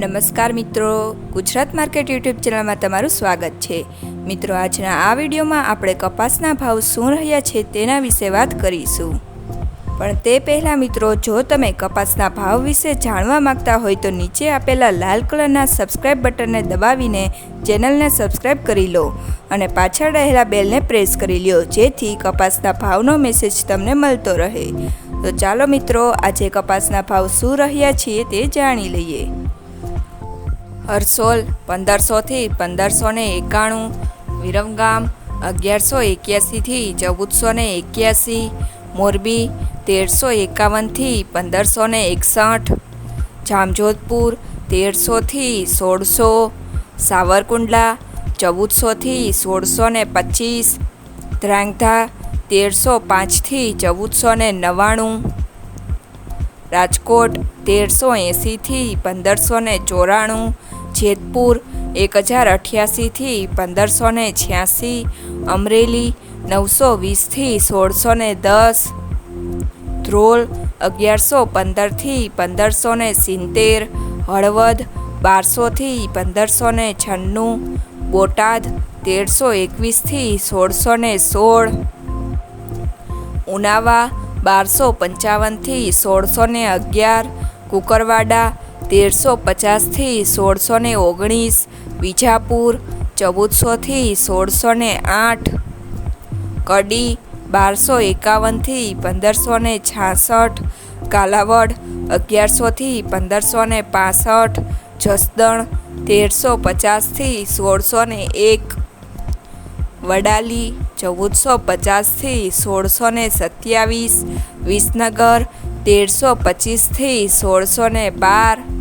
નમસ્કાર મિત્રો, Gujarat market YouTube ચેનલમાં તમારું સ્વાગત છે। મિત્રો, આજના આ વિડીયોમાં આપણે કપાસના ભાવ શું રહ્યા છે તેના વિશે વાત કરીશું। પણ તે પહેલાં મિત્રો, જો તમે કપાસના ભાવ વિશે જાણવા માંગતા હોય તો નીચે આપેલા લાલ કલરના સબસ્ક્રાઇબ બટનને દબાવીને ચેનલને સબસ્ક્રાઇબ કરી લો અને પાછળ રહેલા બેલને પ્રેસ કરી લો, જેથી કપાસના ભાવનો મેસેજ તમને મળતો રહે। તો ચાલો મિત્રો, આજે કપાસના ભાવ શું રહ્યા છે તે જાણી લઈએ। હરસોલ 1500 થી 1591, વિરમગામ 1181 થી 1481, મોરબી 1351 થી 1561, જામજોધપુર 1300 થી 1600, સાવરકુંડલા 1400 થી 1625, ધ્રાંગધ્રા 1305 થી 1499, રાજકોટ 1380 થી 1594, જેતપુર 1088 થી 1586, અમરેલી 920 થી 1610, ધ્રોલ 1115 થી 1570, હળવદ 1200 થી 1596, બોટાદ 1321 થી 1616, ઉનાવા 1255 થી 1611, કુકરવાડા 1350 થી 1619, વિજાપુર 1400 થી 1608, કડી 1251 થી 1566, કાલાવડ 1100 થી 1565, જસદણ 1350 થી 1601, વડાલી 1450 થી 1627, વિસનગર 1325 થી 1612,